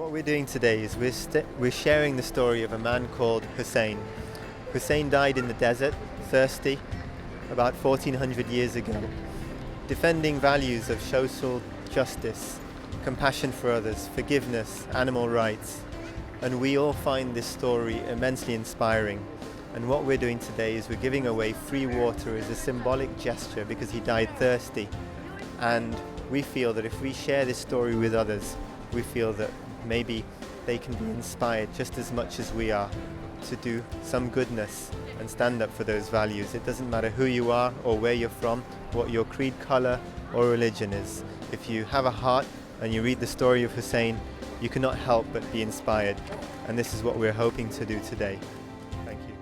What we're doing today is we're sharing the story of a man called Hussain. Hussain died in the desert, thirsty, about 1400 years ago, defending values of social justice, compassion for others, forgiveness, animal rights. And we all find this story immensely inspiring. And what we're doing today is we're giving away free water as a symbolic gesture because he died thirsty. And we feel that if we share this story with others, we feel that maybe they can be inspired just as much as we are to do some goodness and stand up for those values. It doesn't matter who you are or where you're from, what your creed, colour or religion is. If you have a heart and you read the story of Hussain, you cannot help but be inspired. And this is what we're hoping to do today. Thank you.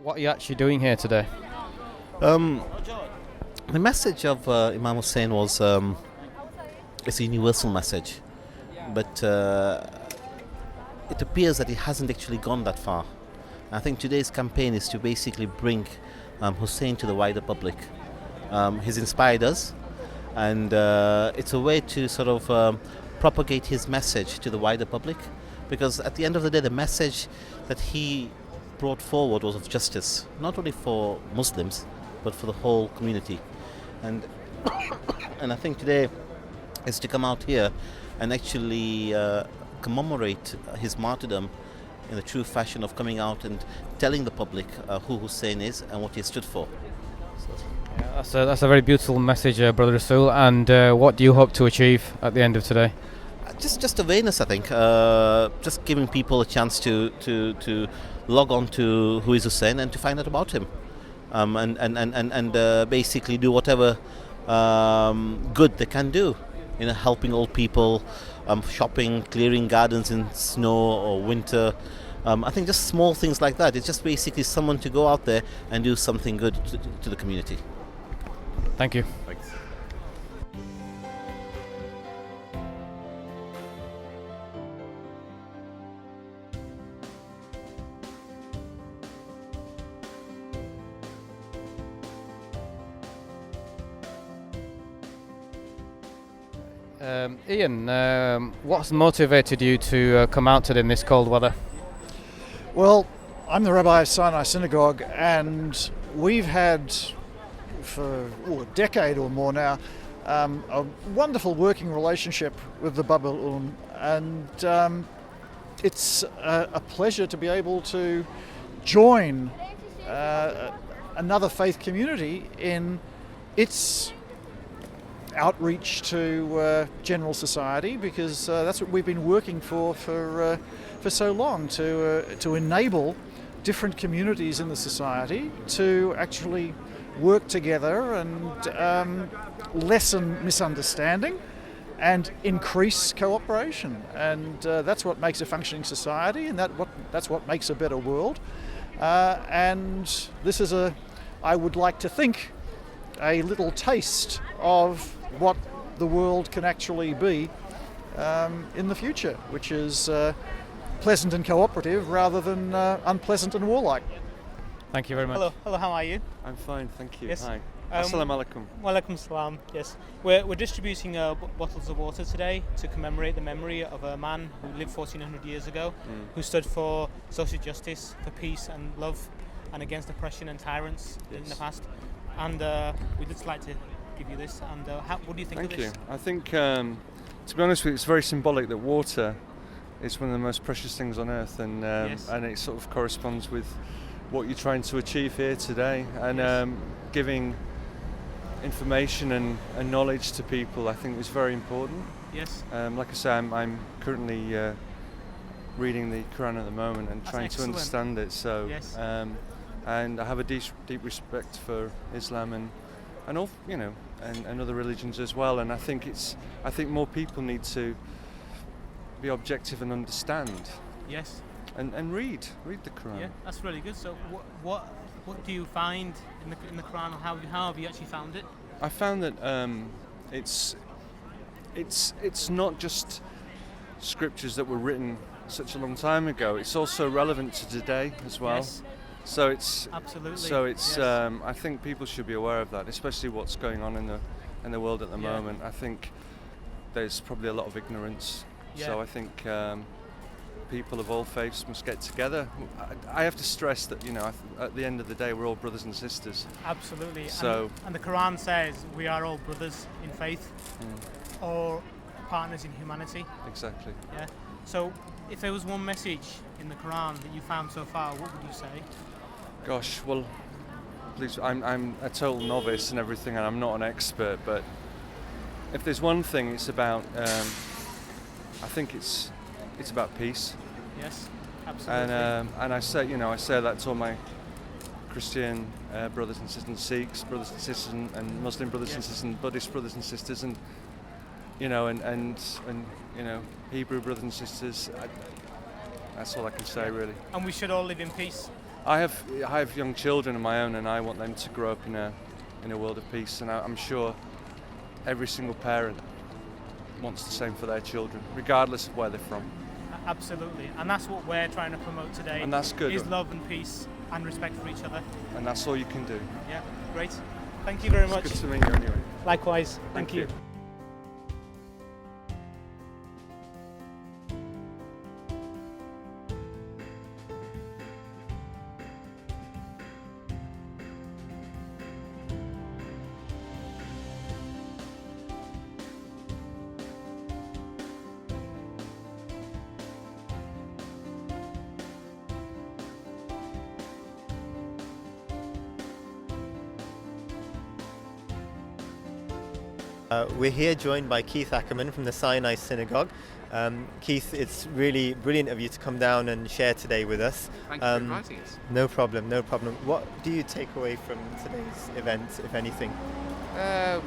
What are you actually doing here today? The message of Imam Hussain was it's a universal message, but it appears that it hasn't actually gone that far. I think today's campaign is to basically bring Hussain to the wider public. He's inspired us, and it's a way to sort of propagate his message to the wider public, because at the end of the day, the message that he brought forward was of justice, not only for Muslims but for the whole community. And and I think today is to come out here and actually commemorate his martyrdom in the true fashion of coming out and telling the public who Hussain is and what he stood for. So. Yeah, that's a very beautiful message, Brother Rasul. And what do you hope to achieve at the end of today? Just awareness, I think. Just giving people a chance to log on to who is Hussain and to find out about him, and basically do whatever good they can do. Helping old people, shopping, clearing gardens in snow or winter. I think just small things like that. It's just basically someone to go out there and do something good to the community. Thank you. Thanks. Ian, what's motivated you to come out today in this cold weather? Well, I'm the Rabbi of Sinai Synagogue, and we've had for a decade or more now a wonderful working relationship with the Baab-Ul-Ilm, and it's a pleasure to be able to join another faith community in its outreach to general society, because that's what we've been working for so long, to enable different communities in the society to actually work together and lessen misunderstanding and increase cooperation. And that's what makes a functioning society, and that's what makes a better world. And this is I would like to think, a little taste of what the world can actually be in the future, which is pleasant and cooperative rather than unpleasant and warlike. Thank you very much. Hello, how are you? I'm fine, thank you. Yes. Hi. Assalamu alaikum. Walaikum salam. Yes, we're distributing bottles of water today to commemorate the memory of a man who lived 1400 years ago, who stood for social justice, for peace and love, and against oppression and tyrants in the past. And we'd just like to give you this. And what do you think of this? Thank you. I think, to be honest with you, it's very symbolic that water is one of the most precious things on earth, and Yes. and it sort of corresponds with what you're trying to achieve here today, and giving information and knowledge to people, I think, is very important. Yes. Like I say, I'm currently reading the Quran at the moment and That's trying excellent. to understand it. So, Yes. and I have a deep respect for Islam, and and all, you know, and other religions as well. And I think more people need to be objective and understand. Yes. And read the Quran. Yeah, that's really good. So what do you find in the Quran, or how have you actually found it? I found that it's not just scriptures that were written such a long time ago. It's also relevant to today as well. Yes. So it's Absolutely. So it's yes. I think people should be aware of that, especially what's going on in the world at the moment. I think there's probably a lot of ignorance. Yeah. So I think people of all faiths must get together. I have to stress that, you know, at the end of the day, we're all brothers and sisters. Absolutely. So and the Quran says we are all brothers in faith, or partners in humanity. Exactly. Yeah. So if there was one message in the Quran that you found so far, what would you say? Gosh, well, please, I'm a total novice and everything, and I'm not an expert, but if there's one thing, it's about, I think it's about peace. Yes, absolutely. And I say that to all my Christian brothers and sisters, and Sikhs brothers and sisters, and Muslim brothers and sisters, and Buddhist brothers and sisters, and you know, and you know, Hebrew brothers and sisters. That's all I can say, really. And we should all live in peace. I have young children of my own, and I want them to grow up in a world of peace. And I'm sure every single parent wants the same for their children, regardless of where they're from. Absolutely, and that's what we're trying to promote today. And that's good. Is love and peace and respect for each other. And that's all you can do. Yeah, great. Thank you very much. It's good to meet you anyway. Likewise. Thank you. We're here joined by Keith Ackerman from the Sinai Synagogue. Keith, it's really brilliant of you to come down and share today with us. Thank you for inviting us. No problem, no problem. What do you take away from today's event, if anything?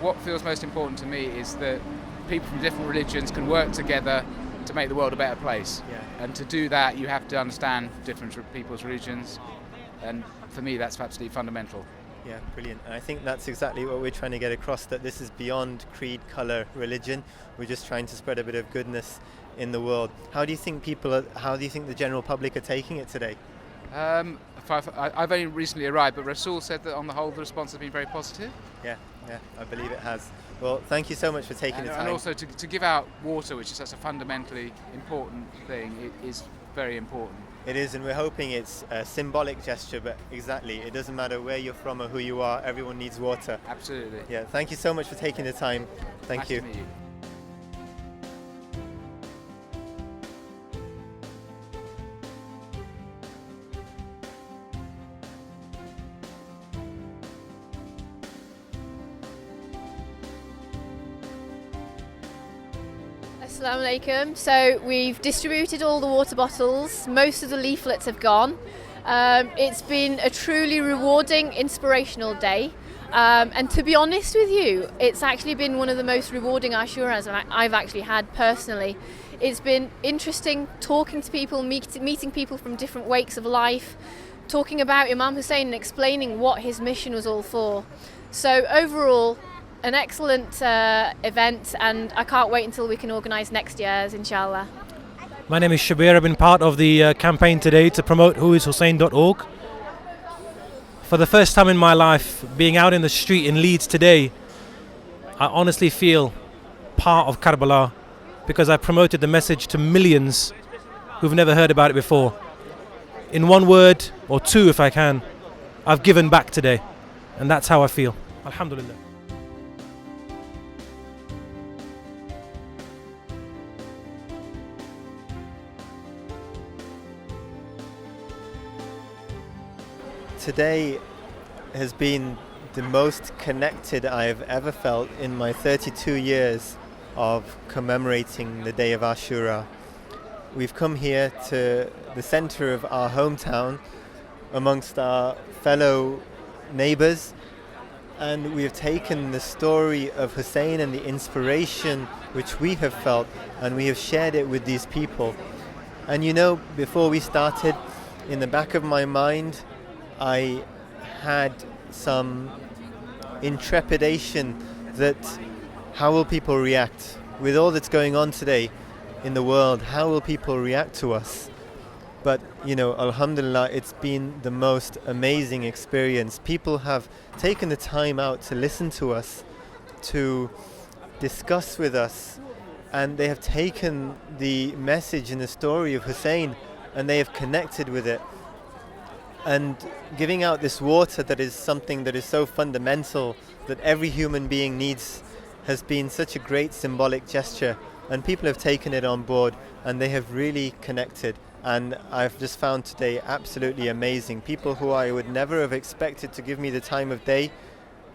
What feels most important to me is that people from different religions can work together to make the world a better place. Yeah. And to do that, you have to understand different people's religions. And for me, that's absolutely fundamental. Yeah, brilliant. And I think that's exactly what we're trying to get across, that this is beyond creed, colour, religion. We're just trying to spread a bit of goodness in the world. How do you think the general public are taking it today? I've only recently arrived, but Rasul said that on the whole the response has been very positive. Yeah, I believe it has. Well, thank you so much for taking the time. And also to give out water, which is such a fundamentally important thing, it is very important. It is, and we're hoping it's a symbolic gesture, but exactly, it doesn't matter where you're from or who you are, everyone needs water. Absolutely. Yeah, thank you so much for taking the time. Thank you. Nice to meet you. Assalamu alaikum. So we've distributed all the water bottles, most of the leaflets have gone. It's been a truly rewarding, inspirational day. And to be honest with you, it's actually been one of the most rewarding Ashuras I've actually had personally. It's been interesting talking to people, meeting people from different wakes of life, talking about Imam Hussain and explaining what his mission was all for. So overall, an excellent event, and I can't wait until we can organise next year's, inshallah. My name is Shabir. I've been part of the campaign today to promote whoishussain.org. For the first time in my life, being out in the street in Leeds today, I honestly feel part of Karbala, because I promoted the message to millions who've never heard about it before. In one word, or two if I can, I've given back today, and that's how I feel. Alhamdulillah. Today has been the most connected I've ever felt in my 32 years of commemorating the day of Ashura. We've come here to the centre of our hometown amongst our fellow neighbours, and we have taken the story of Hussain and the inspiration which we have felt, and we have shared it with these people. And you know, before we started, in the back of my mind, I had some intrepidation that how will people react? With all that's going on today in the world, how will people react to us? But, you know, alhamdulillah, it's been the most amazing experience. People have taken the time out to listen to us, to discuss with us, and they have taken the message and the story of Hussain and they have connected with it. And giving out this water that is something that is so fundamental that every human being needs has been such a great symbolic gesture, and people have taken it on board and they have really connected. And I've just found today absolutely amazing. People who I would never have expected to give me the time of day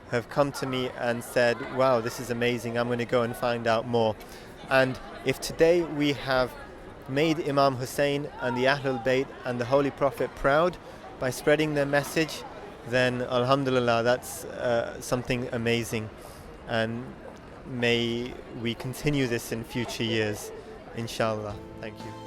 have come to me and said, wow, this is amazing, I'm going to go and find out more. And if today we have made Imam Hussain and the Ahlul Bayt and the Holy Prophet proud by spreading their message, then alhamdulillah, that's something amazing. And may we continue this in future years, inshallah. Thank you.